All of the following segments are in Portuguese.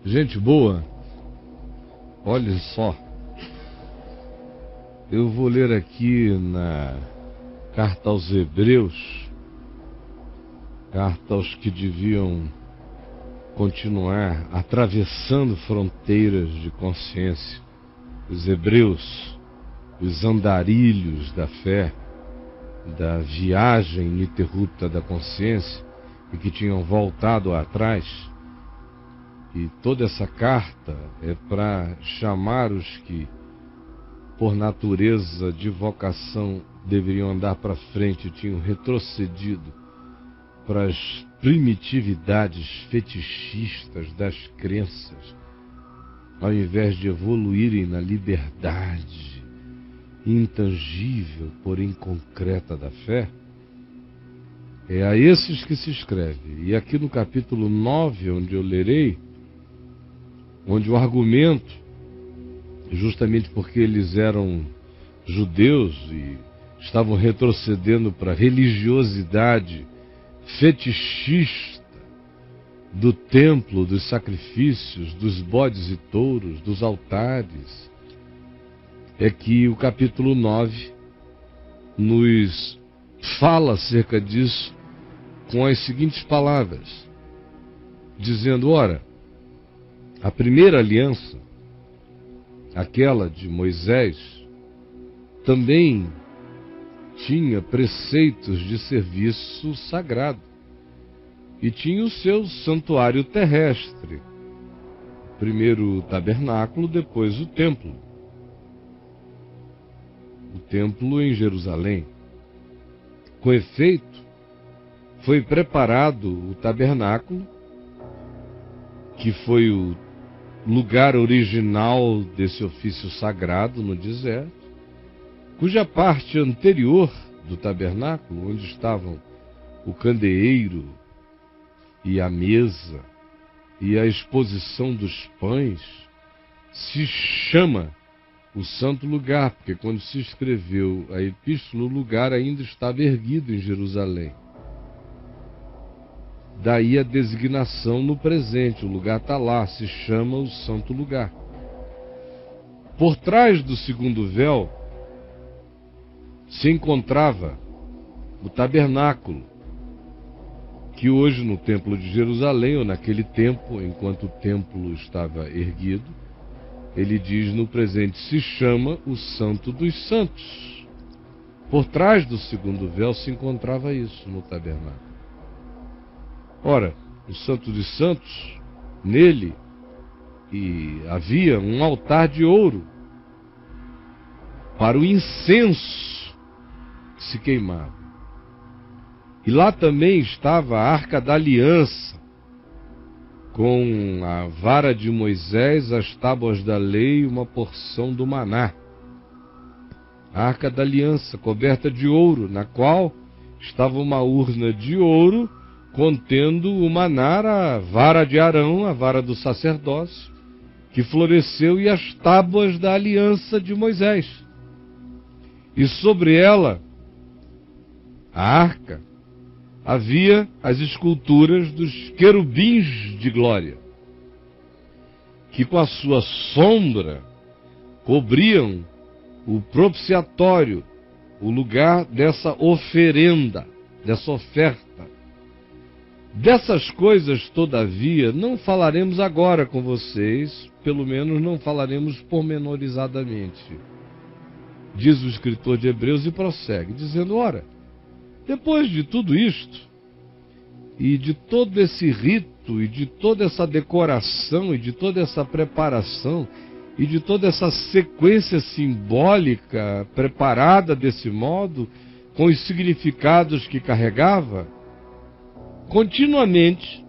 Gente boa, olha só, eu vou ler aqui na carta aos Hebreus, carta aos que deviam continuar atravessando fronteiras de consciência, os hebreus, os andarilhos da fé, da viagem ininterrupta da consciência e que tinham voltado atrás. E toda essa carta é para chamar os que, por natureza de vocação, deveriam andar para frente e tinham retrocedido para as primitividades fetichistas das crenças, ao invés de evoluírem na liberdade intangível, porém concreta da fé. É a esses que se escreve. E aqui no capítulo 9, onde eu lerei, onde o argumento, justamente porque eles eram judeus e estavam retrocedendo para a religiosidade fetichista do templo, dos sacrifícios, dos bodes e touros, dos altares, é que o capítulo 9 nos fala acerca disso com as seguintes palavras, dizendo: ora, a primeira aliança, aquela de Moisés, também tinha preceitos de serviço sagrado e tinha o seu santuário terrestre, primeiro o tabernáculo, depois o templo em Jerusalém. Com efeito, foi preparado o tabernáculo, que foi o lugar original desse ofício sagrado no deserto, cuja parte anterior do tabernáculo, onde estavam o candeeiro e a mesa e a exposição dos pães, se chama o santo lugar, porque quando se escreveu a epístola, o lugar ainda estava erguido em Jerusalém. Daí a designação no presente, o lugar está lá, se chama o santo lugar. Por trás do segundo véu se encontrava o tabernáculo, que hoje no templo de Jerusalém, ou naquele tempo, enquanto o templo estava erguido, ele diz no presente, se chama o Santo dos Santos. Por trás do segundo véu se encontrava isso no tabernáculo. Ora, o Santo dos Santos, nele e havia um altar de ouro para o incenso que se queimava. E lá também estava a Arca da Aliança, com a vara de Moisés, as tábuas da lei e uma porção do maná. A Arca da Aliança, coberta de ouro, na qual estava uma urna de ouro contendo o maná, a vara de Arão, a vara do sacerdócio, que floresceu, e as tábuas da aliança de Moisés. E sobre ela, a arca, havia as esculturas dos querubins de glória, que com a sua sombra cobriam o propiciatório, o lugar dessa oferenda, dessa oferta. Dessas coisas, todavia, não falaremos agora com vocês, pelo menos não falaremos pormenorizadamente. Diz o escritor de Hebreus e prossegue, dizendo: ora, depois de tudo isto, e de todo esse rito, e de toda essa decoração, e de toda essa preparação, e de toda essa sequência simbólica preparada desse modo, com os significados que carregava, continuamente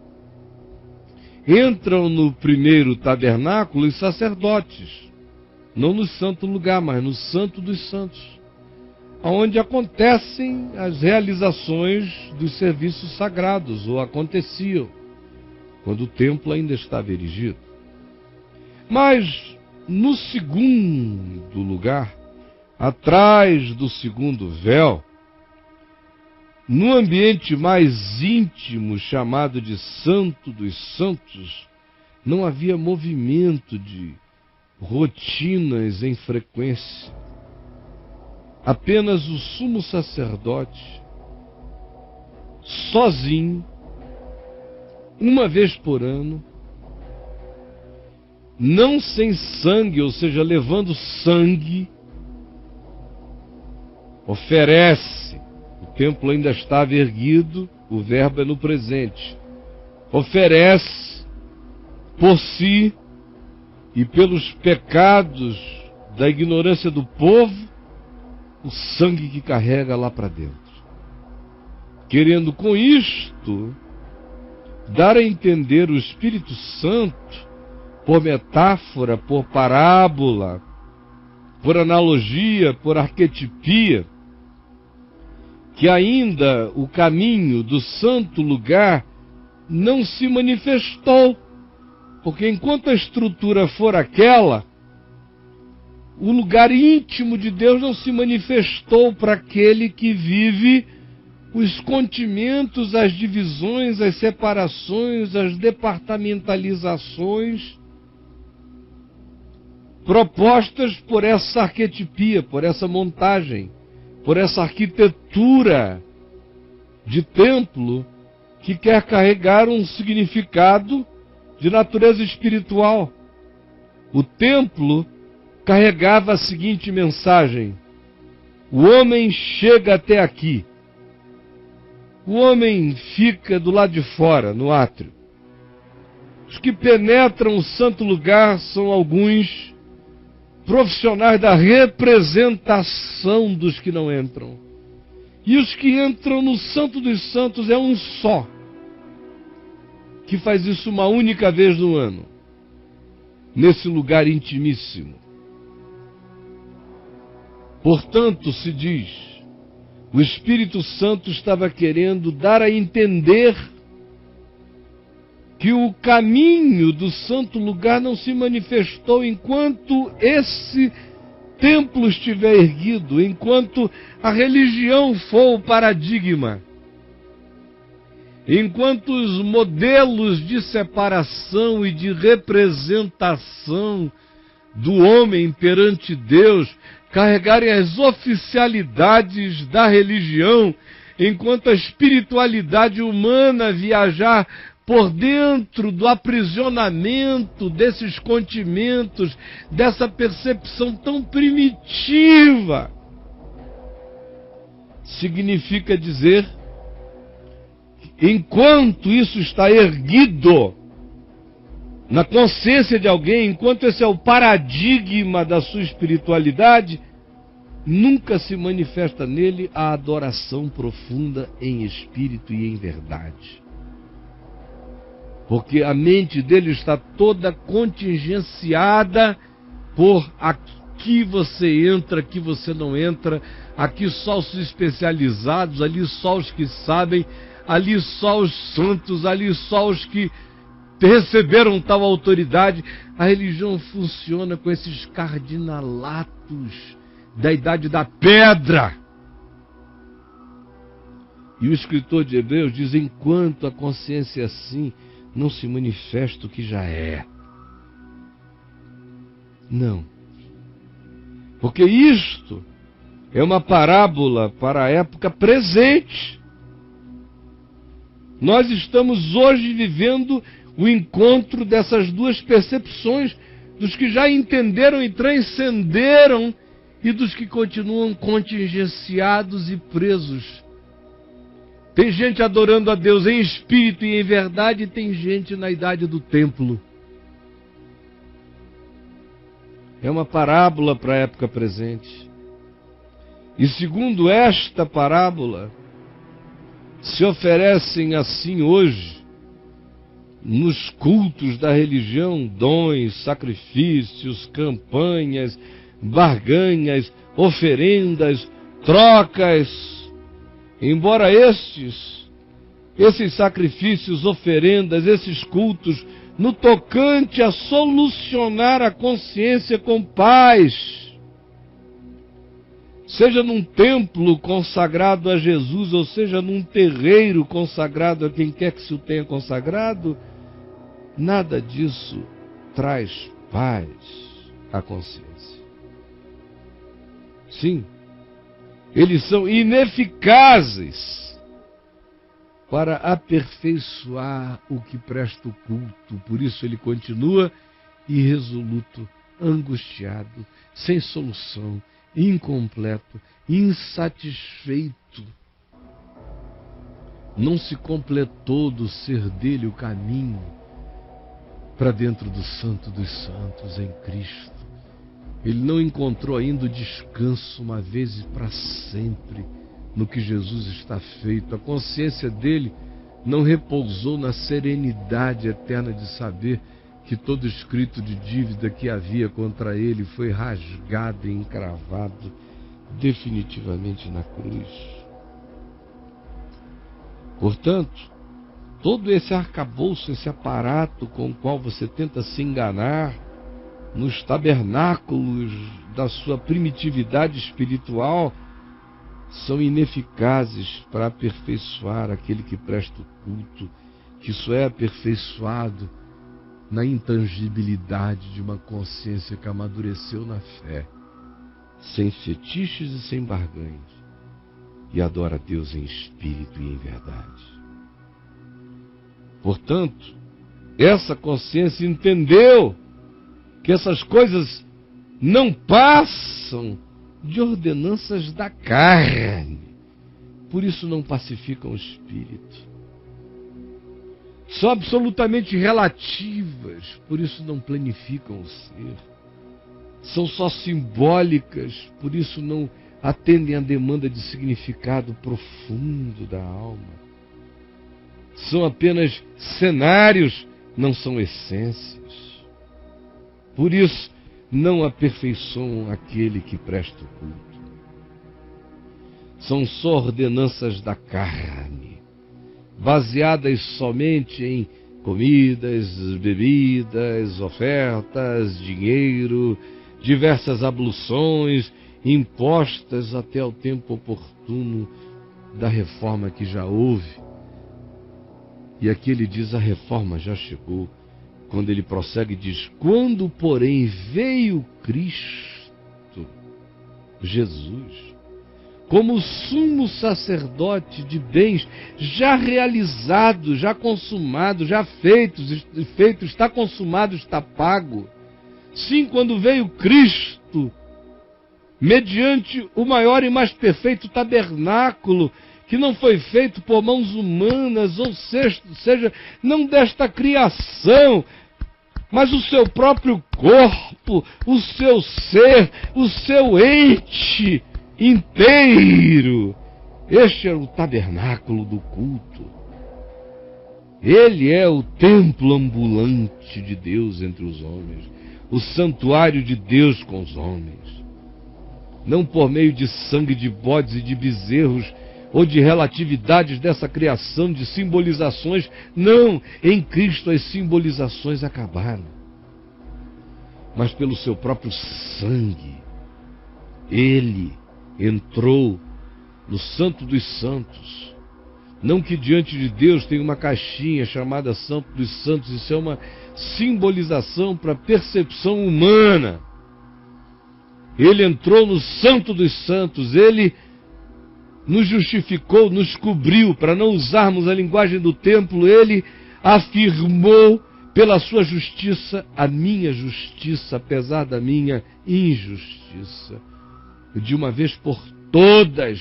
entram no primeiro tabernáculo os sacerdotes, não no santo lugar, mas no santo dos santos, onde acontecem as realizações dos serviços sagrados, ou aconteciam, quando o templo ainda estava erigido. Mas no segundo lugar, atrás do segundo véu, no ambiente mais íntimo, chamado de Santo dos Santos, Não havia movimento de rotinas em frequência. Apenas o sumo sacerdote, sozinho, uma vez por ano, não sem sangue, ou seja, levando sangue, oferece. O templo ainda estava erguido, o verbo é no presente. Oferece por si e pelos pecados da ignorância do povo, o sangue que carrega lá para dentro. Querendo com isto dar a entender o Espírito Santo, por metáfora, por parábola, por analogia, por arquetipia, que ainda o caminho do santo lugar não se manifestou, porque enquanto a estrutura for aquela, o lugar íntimo de Deus não se manifestou para aquele que vive os continimentos, as divisões, as separações, as departamentalizações propostas por essa arquetipia, por essa montagem, por essa arquitetura de templo que quer carregar um significado de natureza espiritual. O templo carregava a seguinte mensagem: o homem chega até aqui, o homem fica do lado de fora, no átrio. Os que penetram o santo lugar são alguns profissionais da representação dos que não entram. E os que entram no Santo dos Santos é um só, que faz isso uma única vez no ano, nesse lugar intimíssimo. Portanto, se diz, o Espírito Santo estava querendo dar a entender que o caminho do santo lugar não se manifestou enquanto esse templo estiver erguido, enquanto a religião for o paradigma, enquanto os modelos de separação e de representação do homem perante Deus carregarem as oficialidades da religião, enquanto a espiritualidade humana viajar por dentro do aprisionamento desses continimentos, dessa percepção tão primitiva, significa dizer, enquanto isso está erguido na consciência de alguém, enquanto esse é o paradigma da sua espiritualidade, nunca se manifesta nele a adoração profunda em espírito e em verdade. Porque a mente dele está toda contingenciada por aqui você entra, aqui você não entra, aqui só os especializados, ali só os que sabem, ali só os santos, ali só os que receberam tal autoridade. A religião funciona com esses cardinalatos da idade da pedra. E o escritor de Hebreus diz, enquanto a consciência é assim, não se manifesta o que já é. Não. Porque isto é uma parábola para a época presente. Nós estamos hoje vivendo o encontro dessas duas percepções, dos que já entenderam e transcenderam e dos que continuam contingenciados e presos. Tem gente adorando a Deus em espírito e em verdade, e tem gente na idade do templo. É uma parábola para a época presente. E segundo esta parábola, se oferecem assim hoje, nos cultos da religião, dons, sacrifícios, campanhas, barganhas, oferendas, trocas. Embora esses sacrifícios, oferendas, esses cultos, no tocante a solucionar a consciência com paz, seja num templo consagrado a Jesus, ou seja num terreiro consagrado a quem quer que se o tenha consagrado, nada disso traz paz à consciência. Sim, eles são ineficazes para aperfeiçoar o que presta o culto. Por isso ele continua irresoluto, angustiado, sem solução, incompleto, insatisfeito. Não se completou do ser dele o caminho para dentro do Santo dos Santos em Cristo. Ele não encontrou ainda o descanso uma vez e para sempre no que Jesus está feito. A consciência dele não repousou na serenidade eterna de saber que todo escrito de dívida que havia contra ele foi rasgado e encravado definitivamente na cruz. Portanto, todo esse arcabouço, esse aparato com o qual você tenta se enganar nos tabernáculos da sua primitividade espiritual, são ineficazes para aperfeiçoar aquele que presta o culto, que só é aperfeiçoado na intangibilidade de uma consciência que amadureceu na fé, sem fetiches e sem barganhas, e adora a Deus em espírito e em verdade. Portanto, essa consciência entendeu que essas coisas não passam de ordenanças da carne, por isso não pacificam o espírito. São absolutamente relativas, por isso não planificam o ser. São só simbólicas, por isso não atendem à demanda de significado profundo da alma. São apenas cenários, não são essências. Por isso, não aperfeiçoam aquele que presta o culto. São só ordenanças da carne, baseadas somente em comidas, bebidas, ofertas, dinheiro, diversas abluções, impostas até o tempo oportuno da reforma que já houve. E aqui ele diz: a reforma já chegou. Quando ele prossegue, diz: quando, porém, veio Cristo, Jesus, como sumo sacerdote de bens já realizados, já consumados, já feitos, está consumado, está pago. Sim, quando veio Cristo, mediante o maior e mais perfeito tabernáculo, que não foi feito por mãos humanas, ou seja, não desta criação, mas o seu próprio corpo, o seu ser, o seu ente inteiro. Este é o tabernáculo do culto. Ele é o templo ambulante de Deus entre os homens, o santuário de Deus com os homens. Não por meio de sangue de bodes e de bezerros, ou de relatividades dessa criação, de simbolizações. Não, em Cristo as simbolizações acabaram. Mas pelo seu próprio sangue, Ele entrou no Santo dos Santos. Não que diante de Deus tem uma caixinha chamada Santo dos Santos, isso é uma simbolização para a percepção humana. Ele entrou no Santo dos Santos, Ele nos justificou, nos cobriu. Para não usarmos a linguagem do templo, Ele afirmou pela sua justiça a minha justiça, apesar da minha injustiça. De uma vez por todas,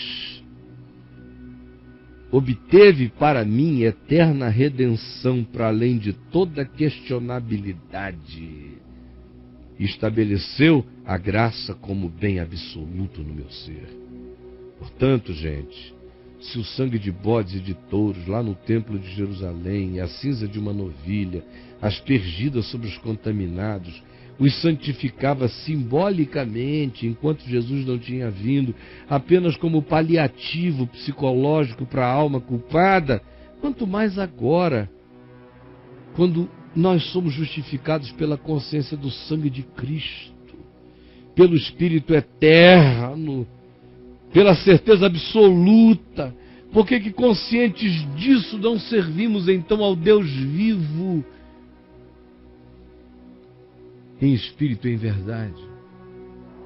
obteve para mim eterna redenção para além de toda questionabilidade. Estabeleceu a graça como bem absoluto no meu ser. Portanto, gente, se o sangue de bodes e de touros lá no templo de Jerusalém, a cinza de uma novilha, aspergida sobre os contaminados, os santificava simbolicamente, enquanto Jesus não tinha vindo, apenas como paliativo psicológico para a alma culpada, quanto mais agora, quando nós somos justificados pela consciência do sangue de Cristo, pelo Espírito eterno, pela certeza absoluta. Por que conscientes disso não servimos então ao Deus vivo, em espírito e em verdade,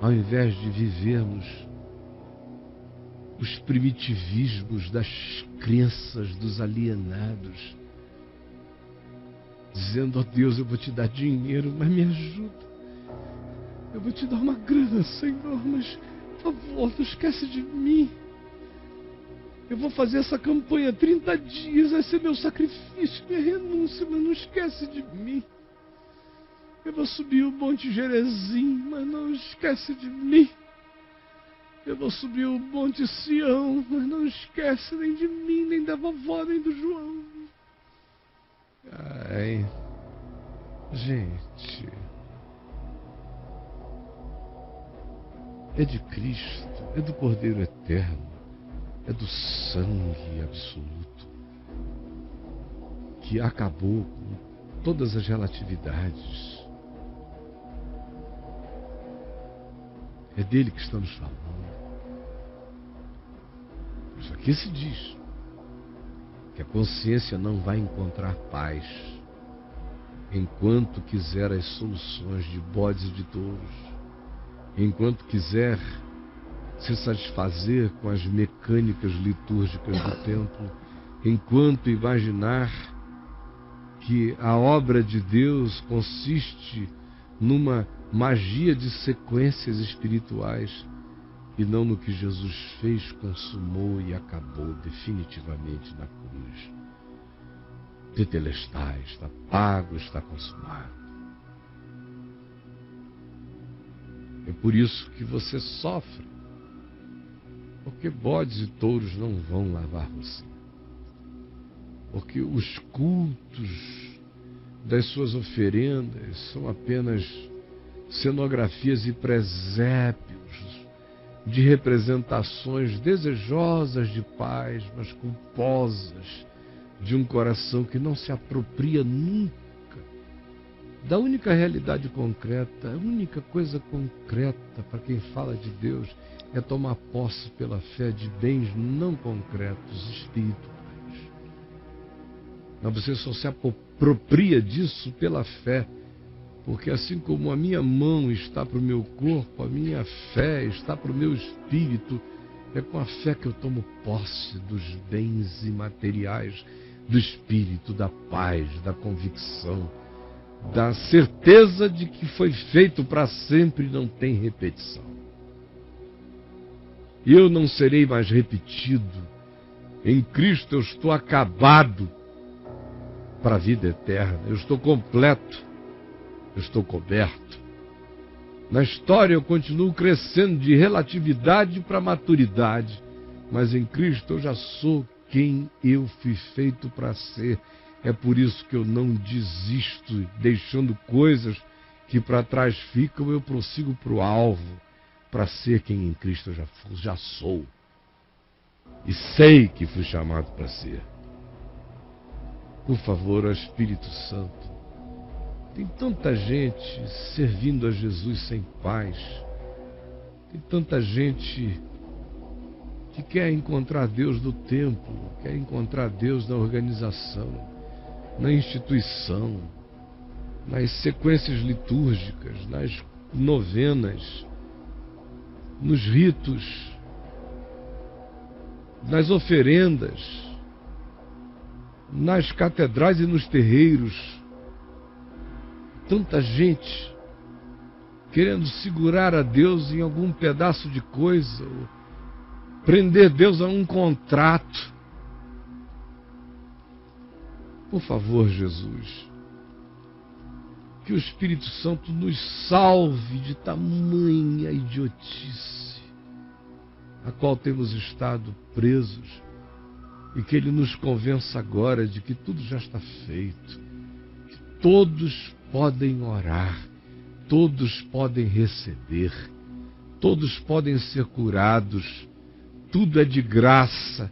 ao invés de vivermos os primitivismos das crenças dos alienados, dizendo: ó Deus, eu vou te dar dinheiro, mas me ajuda. Eu vou te dar uma grana, Senhor, mas, por favor, não esquece de mim. Eu vou fazer essa campanha 30 dias, vai ser meu sacrifício, minha renúncia, mas não esquece de mim. Eu vou subir o Monte Gerezim, mas não esquece de mim. Eu vou subir o Monte Sião, mas não esquece nem de mim, nem da vovó, nem do João. Ai, gente, é de Cristo, é do Cordeiro Eterno, é do sangue absoluto que acabou com todas as relatividades. É dele que estamos falando. Isso aqui se diz que a consciência não vai encontrar paz enquanto quiser as soluções de bodes e de touros, enquanto quiser se satisfazer com as mecânicas litúrgicas do templo, enquanto imaginar que a obra de Deus consiste numa magia de sequências espirituais e não no que Jesus fez, consumou e acabou definitivamente na cruz. Tetelestai, está pago, está consumado. É por isso que você sofre, porque bodes e touros não vão lavar você. Porque os cultos das suas oferendas são apenas cenografias e presépios de representações desejosas de paz, mas culposas de um coração que não se apropria nunca da única realidade concreta. A única coisa concreta para quem fala de Deus é tomar posse pela fé de bens não concretos, espirituais. Mas você só se apropria disso pela fé, porque assim como a minha mão está para o meu corpo, a minha fé está para o meu espírito. É com a fé que eu tomo posse dos bens imateriais do espírito, da paz, da convicção, da certeza de que foi feito para sempre e não tem repetição. Eu não serei mais repetido. Em Cristo eu estou acabado para a vida eterna. Eu estou completo. Eu estou coberto. Na história eu continuo crescendo de relatividade para maturidade, mas em Cristo eu já sou quem eu fui feito para ser. É por isso que eu não desisto, deixando coisas que para trás ficam, eu prossigo para o alvo, para ser quem em Cristo eu já sou. E sei que fui chamado para ser. Por favor, ó Espírito Santo, tem tanta gente servindo a Jesus sem paz. Tem tanta gente que quer encontrar Deus no templo, quer encontrar Deus na organização, na instituição, nas sequências litúrgicas, nas novenas, nos ritos, nas oferendas, nas catedrais e nos terreiros. Tanta gente querendo segurar a Deus em algum pedaço de coisa, ou prender Deus a um contrato. Por favor, Jesus, que o Espírito Santo nos salve de tamanha idiotice a qual temos estado presos, e que Ele nos convença agora de que tudo já está feito, que todos podem orar, todos podem receber, todos podem ser curados, tudo é de graça,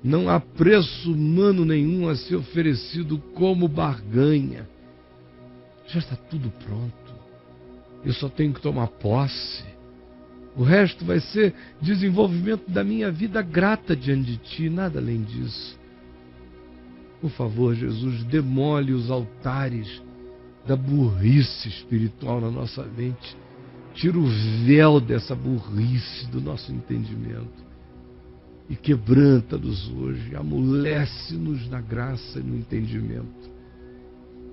não há preço humano nenhum a ser oferecido como barganha. Já está tudo pronto, eu só tenho que tomar posse. O resto vai ser desenvolvimento da minha vida grata diante de Ti, nada além disso. Por favor, Jesus, demole os altares da burrice espiritual na nossa mente. Tira o véu dessa burrice do nosso entendimento e quebranta-nos hoje, amolece-nos na graça e no entendimento.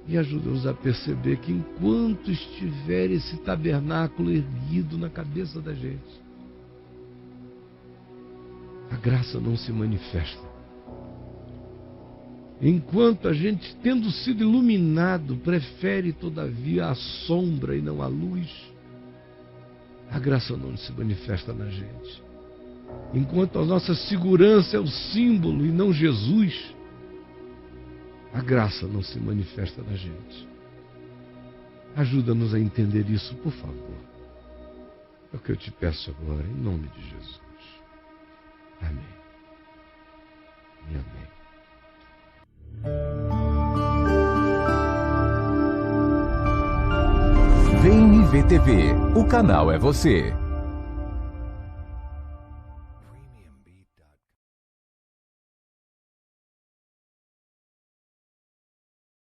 E ajuda-nos a perceber que enquanto estiver esse tabernáculo erguido na cabeça da gente, a graça não se manifesta. Enquanto a gente, tendo sido iluminado, prefere todavia a sombra e não a luz, a graça não se manifesta na gente. Enquanto a nossa segurança é o símbolo e não Jesus, a graça não se manifesta na gente. Ajuda-nos a entender isso, por favor. É o que eu te peço agora, em nome de Jesus. Amém. E amém. VNV TV, o canal é você.